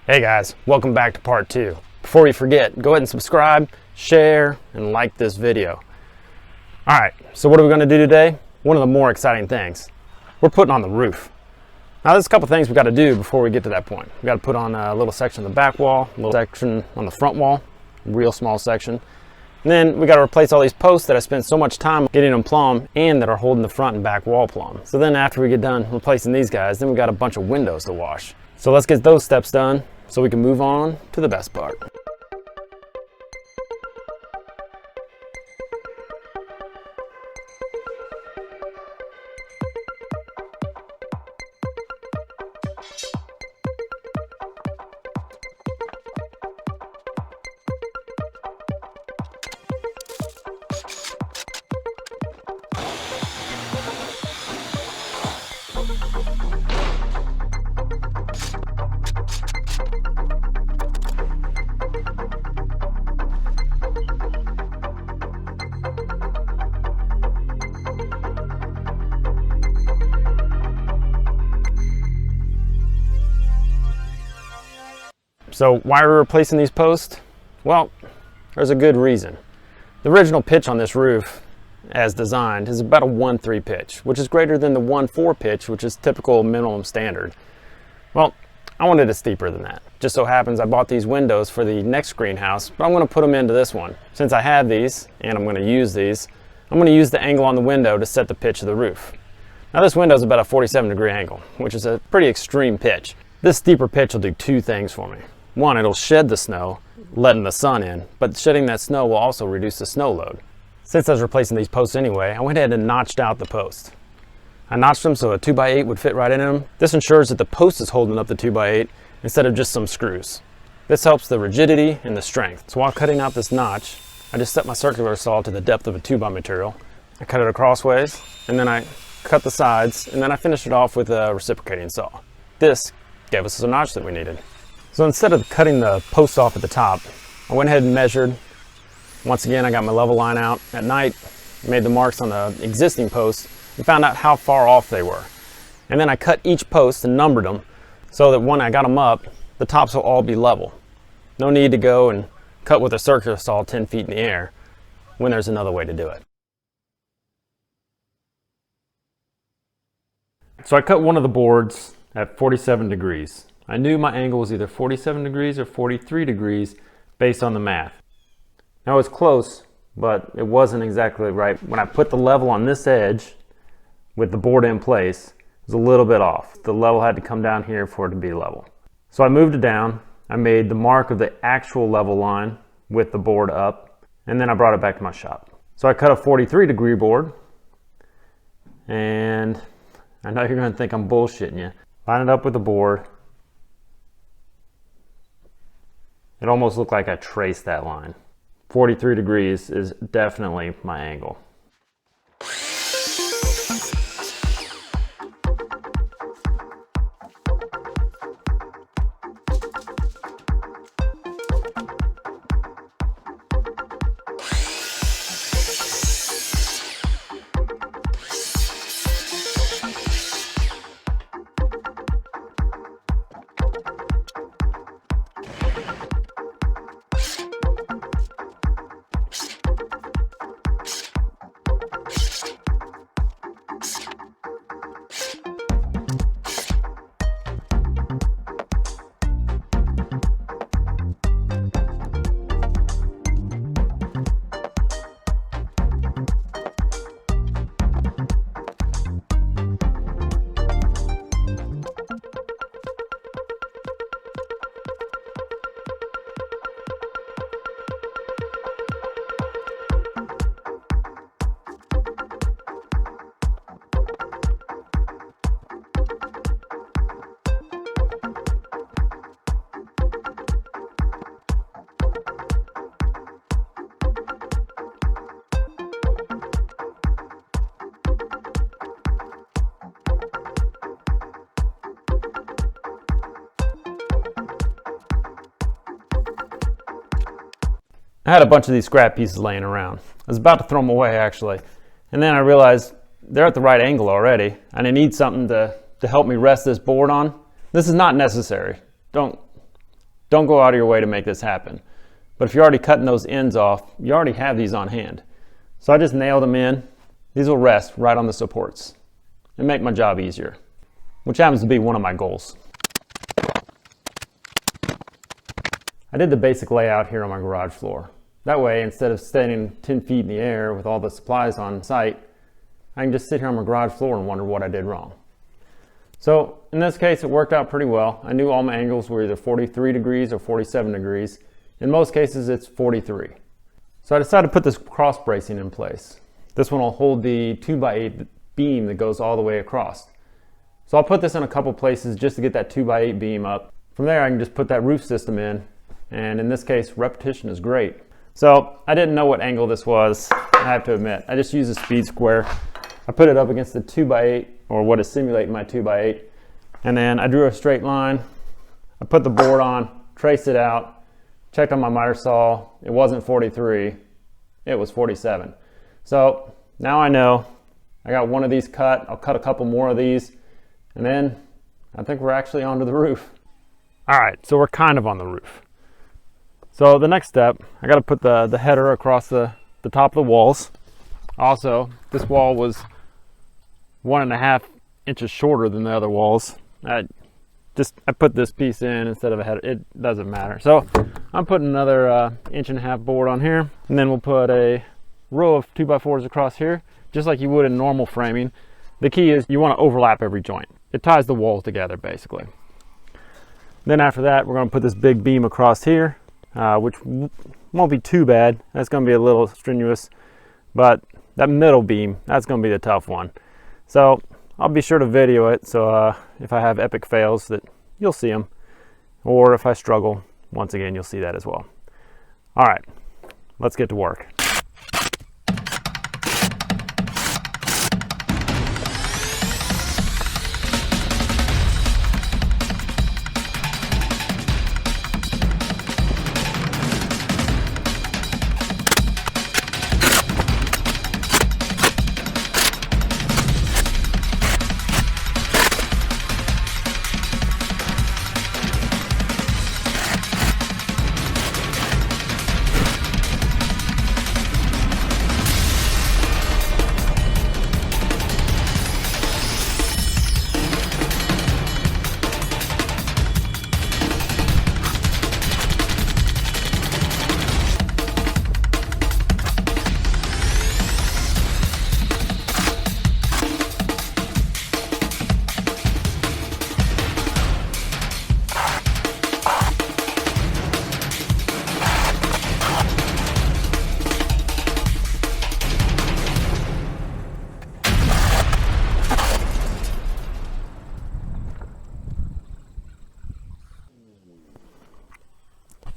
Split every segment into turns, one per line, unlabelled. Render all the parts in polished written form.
Hey guys, welcome back to part 2. Before we forget, go ahead and subscribe, share, and like this video. Alright, so what are we going to do today? One of the more exciting things. We're putting on the roof. Now there's a couple things we got to do before we get to that point. We got to put on a little section of the back wall, a little section on the front wall, a real small section. And then we got to replace all these posts that I spent so much time getting them plumb and that are holding the front and back wall plumb. So then after we get done replacing these guys, then we got a bunch of windows to wash. So let's get those steps done so we can move on to the best part. So why are we replacing these posts? Well, there's a good reason. The original pitch on this roof, as designed, is about a 1-3 pitch, which is greater than the 1-4 pitch, which is typical minimum standard. Well, I wanted it steeper than that. Just so happens I bought these windows for the next greenhouse, but I'm going to put them into this one. Since I have these, and I'm going to use these, I'm going to use the angle on the window to set the pitch of the roof. Now this window is about a 47-degree angle, which is a pretty extreme pitch. This steeper pitch will do two things for me. One, it'll shed the snow, letting the sun in, but shedding that snow will also reduce the snow load. Since I was replacing these posts anyway, I went ahead and notched out the posts. I notched them so a 2x8 would fit right in them. This ensures that the post is holding up the 2x8 instead of just some screws. This helps the rigidity and the strength. So while cutting out this notch, I just set my circular saw to the depth of a 2x material. I cut it acrossways, and then I cut the sides, and then I finished it off with a reciprocating saw. This gave us the notch that we needed. So instead of cutting the posts off at the top, I went ahead and measured. Once again, I got my level line out at night, made the marks on the existing posts, and found out how far off they were. And then I cut each post and numbered them so that when I got them up, the tops will all be level. No need to go and cut with a circular saw 10 feet in the air when there's another way to do it. So I cut one of the boards at 47 degrees. I knew my angle was either 47 degrees or 43 degrees based on the math. Now it was close, but it wasn't exactly right. When I put the level on this edge with the board in place, it was a little bit off. The level had to come down here for it to be level. So I moved it down. I made the mark of the actual level line with the board up, and then I brought it back to my shop. So I cut a 43-degree board, and I know you're going to think I'm bullshitting you. Line it up with the board. It almost looked like I traced that line. 43 degrees is definitely my angle. I had a bunch of these scrap pieces laying around. I was about to throw them away actually. And then I realized they're at the right angle already and I need something to help me rest this board on. This is not necessary. Don't don't go out of your way to make this happen. But if you're already cutting those ends off, you already have these on hand. So I just nailed them in. These will rest right on the supports and make my job easier, which happens to be one of my goals. I did the basic layout here on my garage floor. That way, instead of standing 10 feet in the air with all the supplies on site, I can just sit here on my garage floor and wonder what I did wrong. So in this case, it worked out pretty well. I knew all my angles were either 43 degrees or 47 degrees. In most cases, it's 43. So I decided to put this cross bracing in place. This one will hold the 2x8 beam that goes all the way across. So I'll put this in a couple places just to get that 2x8 beam up. From there, I can just put that roof system in. And in this case, repetition is great. So I didn't know what angle this was, I have to admit. I just used a speed square. I put it up against the 2x8, or what is simulating my 2x8. And then I drew a straight line. I put the board on, traced it out, checked on my miter saw. It wasn't 43, it was 47. So now I know I got one of these cut. I'll cut a couple more of these, and then I think we're actually onto the roof. All right, so we're kind of on the roof. So the next step, I got to put the header across the top of the walls. Also, this wall was 1.5 inches shorter than the other walls. I put this piece in instead of a header. It doesn't matter. So I'm putting another 1.5 inch board on here, and then we'll put a row of 2x4s across here, just like you would in normal framing. The key is you want to overlap every joint. It ties the walls together basically. Then after that, we're going to put this big beam across here, which won't be too bad. That's going to be a little strenuous, but that middle beam, that's going to be the tough one. So I'll be sure to video it, so if I have epic fails, that you'll see them, or if I struggle, once again, you'll see that as well. All right, let's get to work.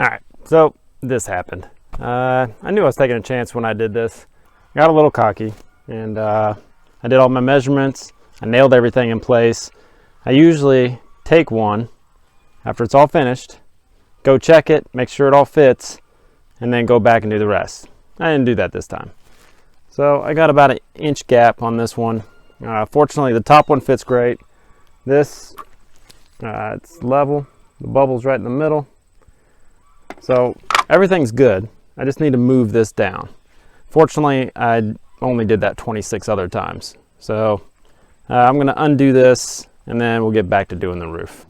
All right, so this happened. I knew I was taking a chance when I did this. Got a little cocky, and I did all my measurements. I nailed everything in place. I usually take one after it's all finished, go check it, make sure it all fits, and then go back and do the rest. I didn't do that this time. So I got about an inch gap on this one. Fortunately, the top one fits great. This, it's level. The bubble's right in the middle. So everything's good. I just need to move this down. Fortunately, I only did that 26 other times. So I'm going to undo this, and then we'll get back to doing the roof.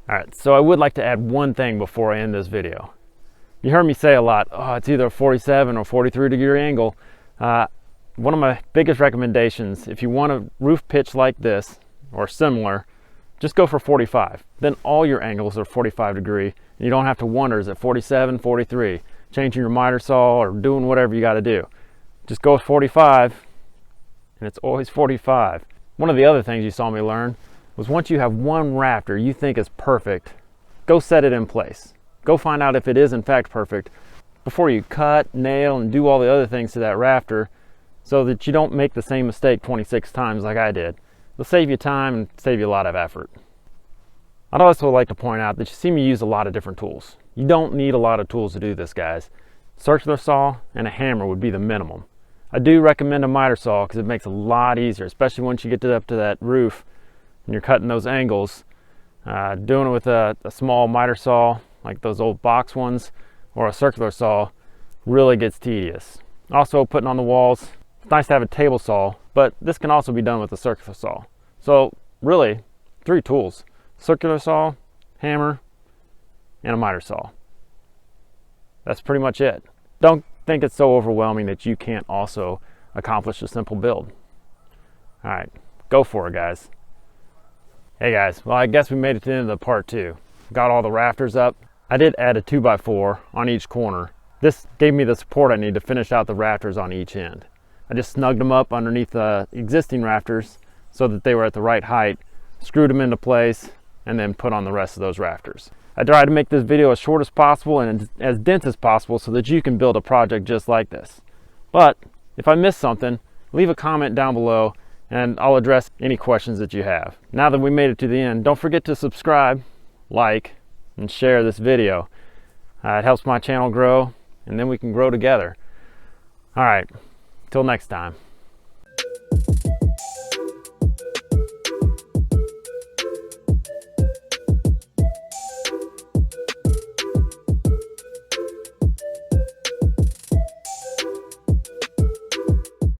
All right, so I would like to add one thing before I end this video. You heard me say a lot, oh, it's either a 47 or 43 degree angle. One of my biggest recommendations, if you want a roof pitch like this or similar, just go for 45. Then all your angles are 45 degree. And you don't have to wonder, is it 47, 43? Changing your miter saw or doing whatever you got to do. Just go with 45, and it's always 45. One of the other things you saw me learn was once you have one rafter you think is perfect, go set it in place. Go find out if it is in fact perfect before you cut, nail, and do all the other things to that rafter, so that you don't make the same mistake 26 times like I did. It'll save you time and save you a lot of effort. I'd also like to point out that you see me use a lot of different tools. You don't need a lot of tools to do this, guys. Circular saw and a hammer would be the minimum. I do recommend a miter saw because it makes it a lot easier, especially once you get up to that roof and you're cutting those angles. Doing it with a small miter saw, like those old box ones, or a circular saw, really gets tedious. Also, putting on the walls, it's nice to have a table saw, but this can also be done with a circular saw. So really, 3 tools: circular saw, hammer, and a miter saw. That's pretty much it. Don't think it's so overwhelming that you can't also accomplish a simple build. All right, go for it, guys. Hey guys, well, I guess we made it to the end of the part 2. Got all the rafters up. I did add a 2x4 on each corner. This gave me the support I need to finish out the rafters on each end. I just snugged them up underneath the existing rafters so that they were at the right height, screwed them into place, and then put on the rest of those rafters. I tried to make this video as short as possible and as dense as possible so that you can build a project just like this. But if I missed something, leave a comment down below and I'll address any questions that you have. Now that we made it to the end, don't forget to subscribe, like, and share this video. It helps my channel grow, and then we can grow together. All right, till next time.